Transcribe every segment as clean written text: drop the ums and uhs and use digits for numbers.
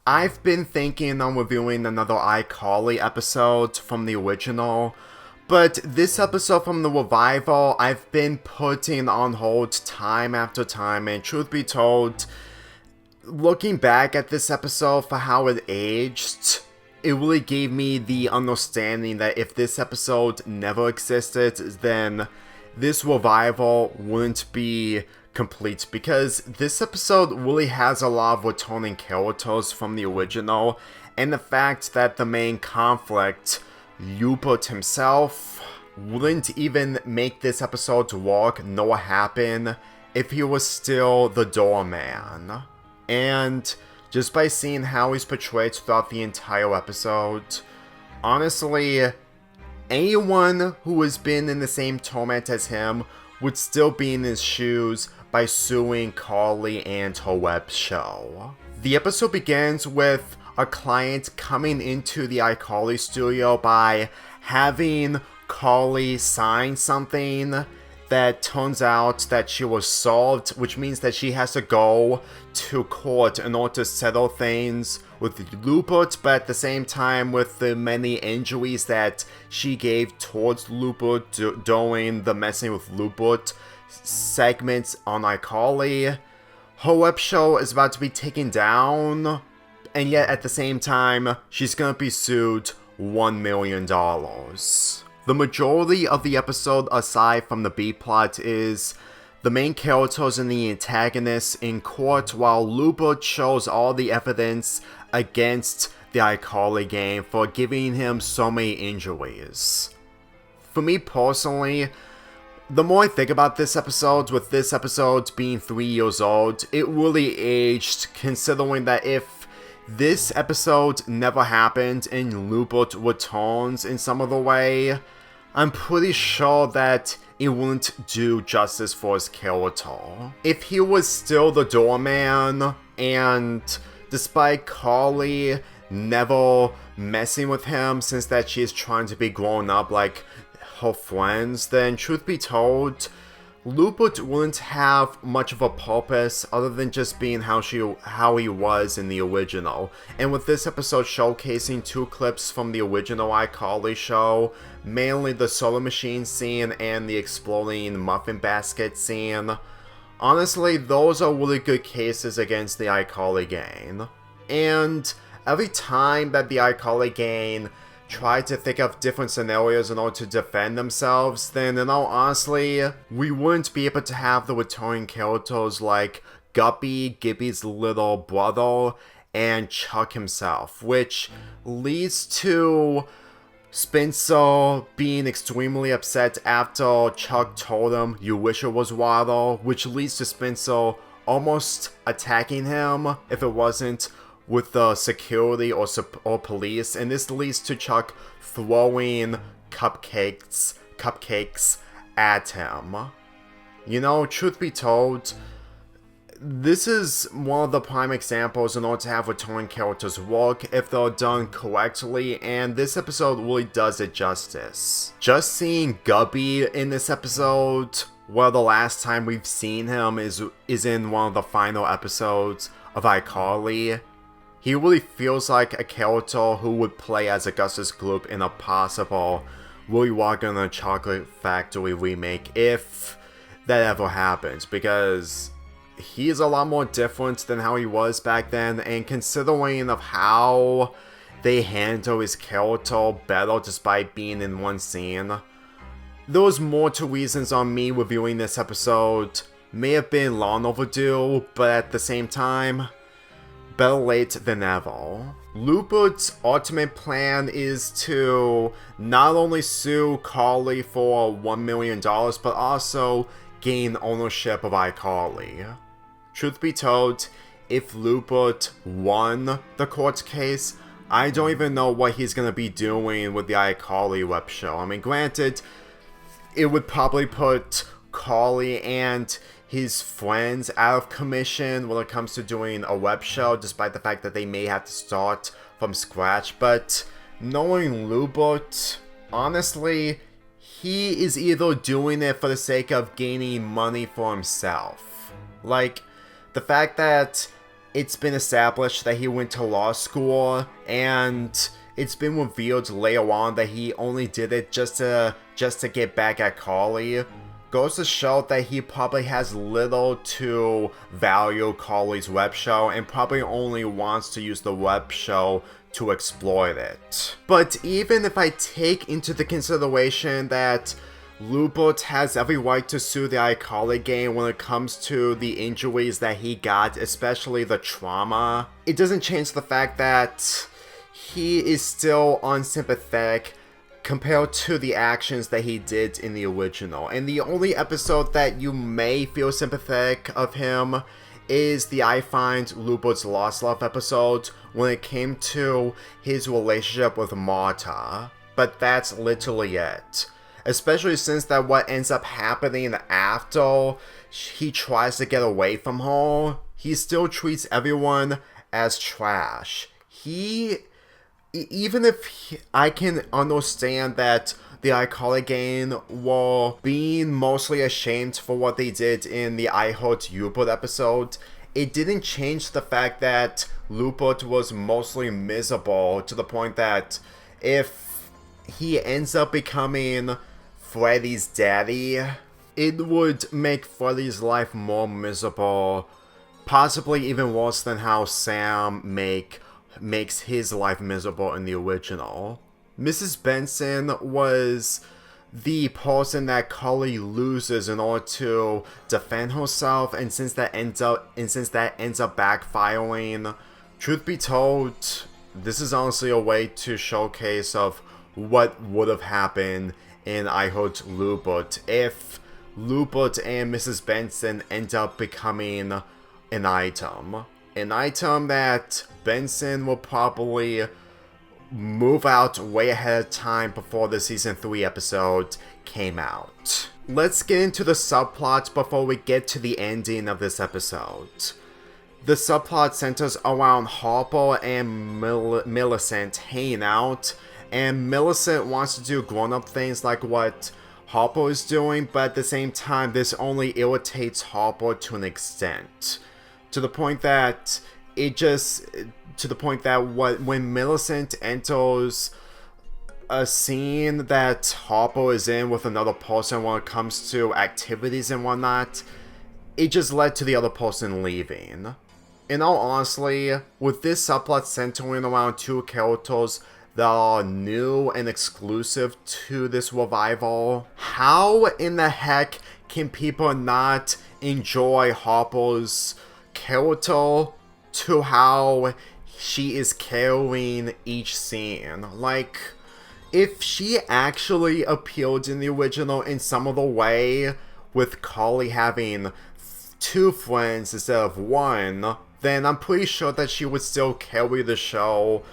I've been thinking on reviewing another iCarly episode from the original, but this episode from the revival I've been putting on hold time after time, and truth be told, looking back at this episode for how it aged, it really gave me the understanding that if this episode never existed, then this revival wouldn't be complete, because this episode really has a lot of returning characters from the original, and the fact that the main conflict, Lewbert himself, wouldn't even make this episode work nor happen if he was still the doorman. And just by seeing how he's portrayed throughout the entire episode, honestly, anyone who has been in the same torment as him would still be in his shoes by suing Carly and her web show. The episode begins with a client coming into the iCarly studio by having Carly sign something that turns out that she was solved, which means that she has to go to court in order to settle things with Lewbert, but at the same time with the many injuries that she gave towards Lewbert during the messing with Lewbert segments on iCarly. Her web show is about to be taken down, and yet at the same time, she's gonna be sued $1 million. The majority of the episode, aside from the B-plot, is the main characters and the antagonists in court, while Lewbert shows all the evidence against the iCarly game for giving him so many injuries. For me personally, the more I think about this episode, with this episode being 3 years old, it really aged, considering that if this episode never happened and Lewbert returns in some other way, I'm pretty sure that it wouldn't do justice for his character. If he was still the doorman, and despite Carly never messing with him since that she's trying to be grown up like her friends, then truth be told, Lewbert wouldn't have much of a purpose other than just being how he was in the original. And with this episode showcasing 2 clips from the original iCarly show, mainly the soda machine scene and the exploding muffin basket scene, honestly, those are really good cases against the iCarly gang. And every time that the iCarly gang try to think of different scenarios in order to defend themselves, then in all honesty, we wouldn't be able to have the returning characters like Guppy, Gibby's little brother, and Chuck himself, which leads to Spencer being extremely upset after Chuck told him, "You wish it was water," which leads to Spencer almost attacking him if it wasn't with the security or police, and this leads to Chuck throwing cupcakes at him. You know, truth be told, this is one of the prime examples in order to have returning characters work if they're done correctly, and this episode really does it justice. Just seeing Gubby in this episode, well, the last time we've seen him is in one of the final episodes of iCarly. He really feels like a character who would play as Augustus Gloop in a possible Willy Wonka and the Chocolate Factory remake, if that ever happens, because he is a lot more different than how he was back then, and considering of how they handle his character better despite being in one scene, there was more to reasons on me reviewing this episode may have been long overdue, but at the same time, better late than never. Lewbert's ultimate plan is to not only sue Carly for $1 million, but also gain ownership of iCarly. Truth be told, if Lewbert won the court case, I don't even know what he's gonna be doing with the iCarly web show. I mean, granted, it would probably put Carly and his friends out of commission when it comes to doing a web show, despite the fact that they may have to start from scratch, but knowing Lewbert, honestly, he is either doing it for the sake of gaining money for himself. Like, the fact that it's been established that he went to law school, and it's been revealed later on that he only did it just to get back at Carly. Goes to show that he probably has little to value Carly's web show and probably only wants to use the web show to exploit it. But even if I take into the consideration that Lewbert has every right to sue the iCarly game when it comes to the injuries that he got, especially the trauma, it doesn't change the fact that he is still unsympathetic compared to the actions that he did in the original. And the only episode that you may feel sympathetic of him is the I Find Lewbert's Lost Love episode when it came to his relationship with Marta. But that's literally it. Especially since that what ends up happening after he tries to get away from her, he still treats everyone as trash. Even if I can understand that the iCarly gang were being mostly ashamed for what they did in the I Heart Lewbert episode, it didn't change the fact that Lewbert was mostly miserable to the point that if he ends up becoming Freddy's daddy, it would make Freddy's life more miserable, possibly even worse than how Sam makes his life miserable in the original. Mrs. Benson was the person that Carly loses in order to defend herself, and since that ends up backfiring, truth be told, this is honestly a way to showcase of what would have happened in I Heart Lewbert if Lewbert and Mrs. Benson end up becoming an item. An item that Benson will probably move out way ahead of time before the season 3 episode came out. Let's get into the subplot before we get to the ending of this episode. The subplot centers around Harper and Millicent hanging out, and Millicent wants to do grown-up things like what Harper is doing, but at the same time this only irritates Harper to an extent. To the point that when Millicent enters a scene that Harper is in with another person when it comes to activities and whatnot, it just led to the other person leaving. In all honesty, with this subplot centering around two characters that are new and exclusive to this revival, how in the heck can people not enjoy Harper's character to how she is carrying each scene? Like, if she actually appeared in the original in some other way, with Carly having two friends instead of one, then I'm pretty sure that she would still carry the show,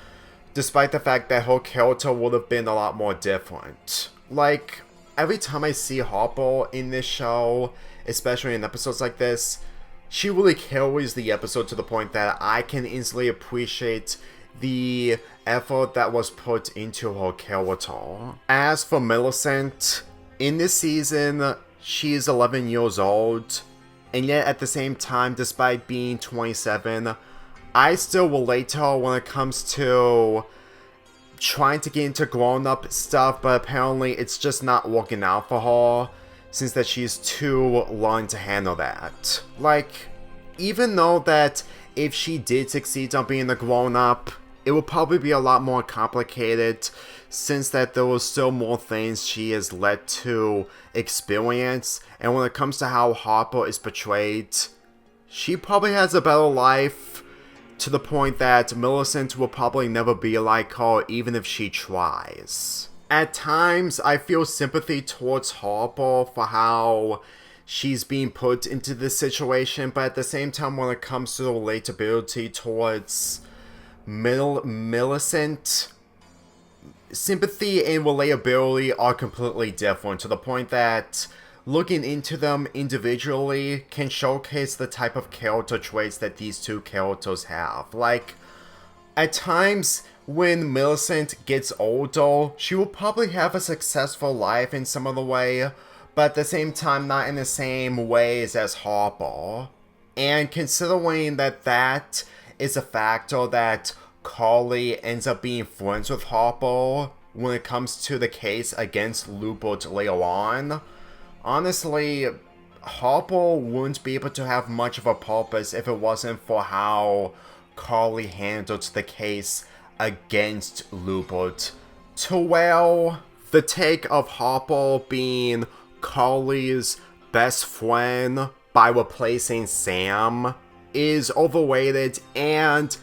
despite the fact that her character would have been a lot more different. Like, every time I see Harper in this show, especially in episodes like this, she really carries the episode to the point that I can easily appreciate the effort that was put into her character. As for Millicent, in this season, she's 11 years old, and yet at the same time, despite being 27, I still relate to her when it comes to trying to get into grown-up stuff, but apparently it's just not working out for her, since that she's too young to handle that. Like, even though that if she did succeed on being a grown-up, it would probably be a lot more complicated, since that there was still more things she is led to experience, and when it comes to how Harper is portrayed, she probably has a better life, to the point that Millicent will probably never be like her even if she tries. At times, I feel sympathy towards Harper for how she's being put into this situation, but at the same time, when it comes to the relatability towards Millicent, sympathy and relatability are completely different, to the point that looking into them individually can showcase the type of character traits that these two characters have. Like, at times, when Millicent gets older, she will probably have a successful life in some other way, but at the same time not in the same ways as Harper. And considering that that is a factor that Carly ends up being friends with Harper when it comes to the case against Lewbert later on, honestly, Harper wouldn't be able to have much of a purpose if it wasn't for how Carly handled the case against Lewbert. To well, the take of Harper being Carly's best friend by replacing Sam is overrated and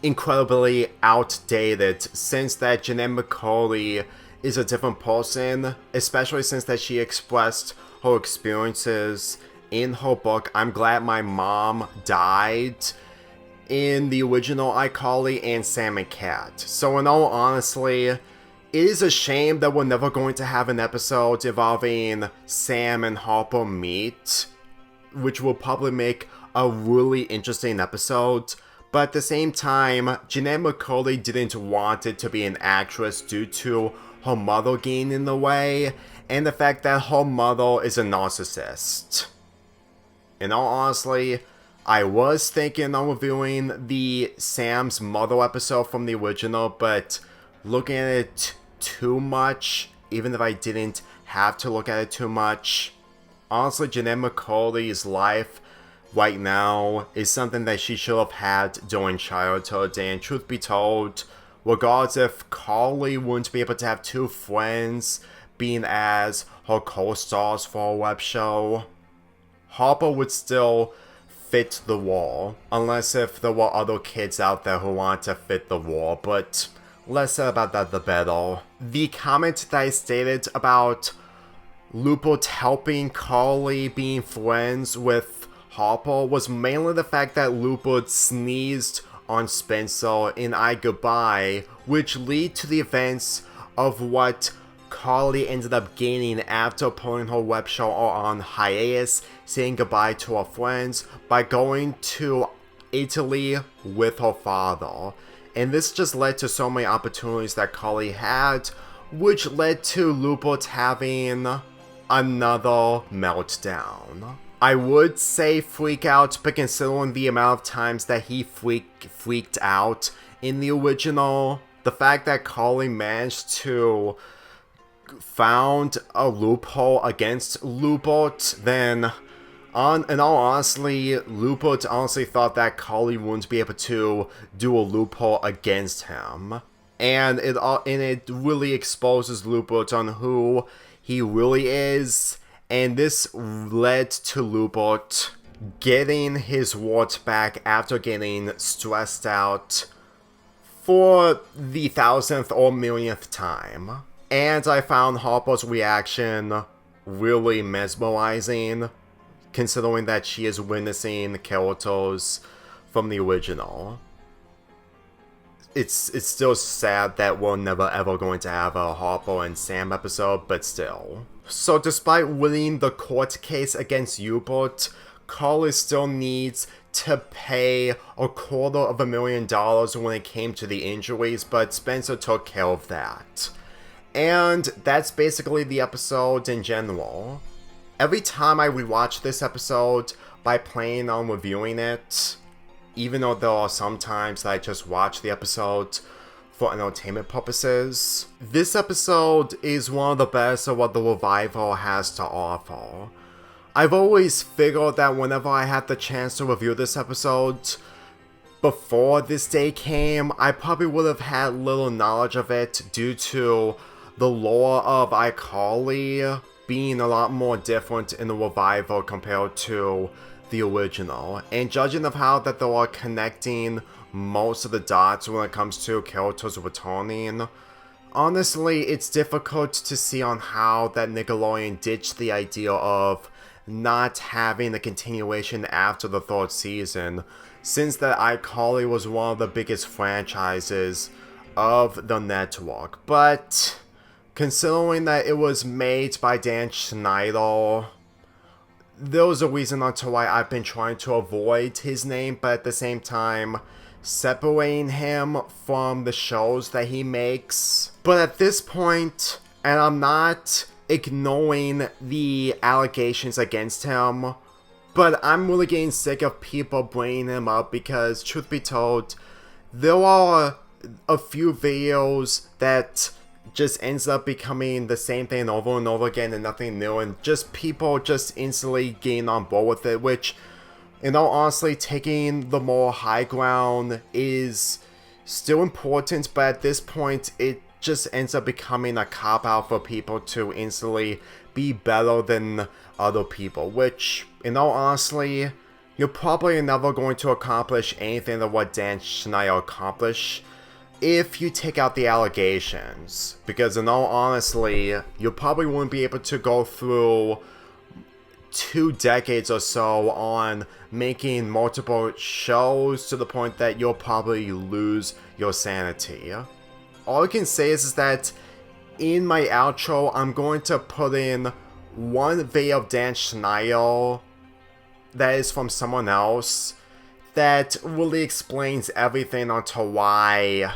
incredibly outdated, since that Janae McCauley is a different person, especially since that she expressed her experiences in her book I'm Glad My Mom Died in the original iCarly and Sam and Cat. So in all honesty, it is a shame that we're never going to have an episode involving Sam and Harper meet, which will probably make a really interesting episode. But at the same time, Janae McCauley didn't want it to be an actress due to her mother getting in the way, and the fact that her mother is a narcissist. In all honesty, I was thinking of reviewing the Sam's mother episode from the original, but looking at it too much, even if I didn't have to look at it too much, honestly, Janae McCauley's life right now is something that she should have had during childhood, and truth be told, regardless if Carly wouldn't be able to have two friends being as her co-stars for a web show, Harper would still fit the wall, unless if there were other kids out there who want to fit the wall, but less said about that the better. The comment that I stated about Lewbert helping Carly being friends with Harper was mainly the fact that Lewbert sneezed on Spencer in I Goodbye, which lead to the events of what Carly ended up gaining after putting her web show on hiatus, saying goodbye to her friends by going to Italy with her father. And this just led to so many opportunities that Carly had, which led to Lewbert having another meltdown. I would say freak out, but considering the amount of times that he freaked out in the original, the fact that Carly managed to found a loophole against Lewbert, then in all honesty, Lewbert honestly thought that Carly wouldn't be able to do a loophole against him. And it really exposes Lewbert on who he really is, and this led to Lewbert getting his wart back after getting stressed out for the 1000th or millionth time. And I found Harper's reaction really mesmerizing, considering that she is witnessing characters from the original. It's still sad that we're never ever going to have a Harper and Sam episode, but still. So despite winning the court case against Lewbert, Carly still needs to pay $250,000 when it came to the injuries, but Spencer took care of that. And that's basically the episode in general. Every time I rewatch this episode by planning on reviewing it, even though there are some times that I just watch the episode for entertainment purposes, this episode is one of the best of what the revival has to offer. I've always figured that whenever I had the chance to review this episode, before this day came, I probably would have had little knowledge of it due to the lore of iCarly being a lot more different in the revival compared to the original. And judging of how that they are connecting most of the dots when it comes to characters returning, honestly, it's difficult to see on how that Nickelodeon ditched the idea of not having a continuation after the 3rd season, since that iCarly was one of the biggest franchises of the network. But considering that it was made by Dan Schneider, there was a reason onto why I've been trying to avoid his name, but at the same time, separating him from the shows that he makes. But at this point, and I'm not ignoring the allegations against him But I'm really getting sick of people bringing him up because, truth be told, there are a few videos that just ends up becoming the same thing over and over again and nothing new, and just people just instantly getting on board with it, which, honestly, taking the more high ground is still important, but at this point, it just ends up becoming a cop-out for people to instantly be better than other people, which, honestly, you're probably never going to accomplish anything of what Dan Schneider accomplished if you take out the allegations, because honestly, you probably wouldn't be able to go through 2 decades or so on making multiple shows to the point that you'll probably lose your sanity. All I can say is that in my outro, I'm going to put in one video of Dan Schneider that is from someone else that really explains everything onto why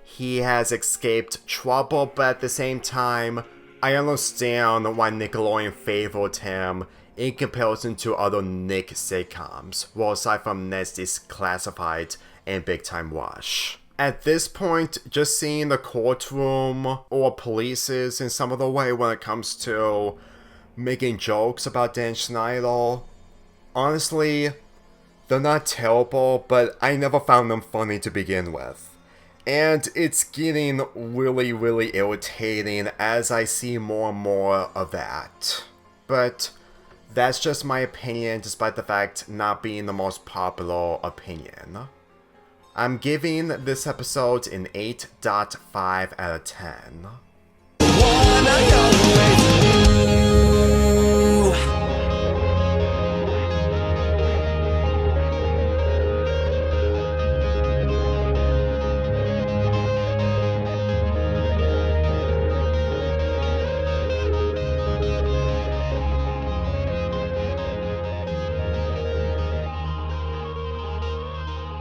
he has escaped trouble, but at the same time, I understand why Nickelodeon favored him in comparison to other Nick sitcoms, well, aside from Ned's Declassified and Big Time Rush. At this point, just seeing the courtroom or polices in some other way when it comes to making jokes about Dan Schneider, honestly, they're not terrible, but I never found them funny to begin with. And it's getting really, really irritating as I see more and more of that. But that's just my opinion, despite the fact not being the most popular opinion. I'm giving this episode an 8.5 out of 10.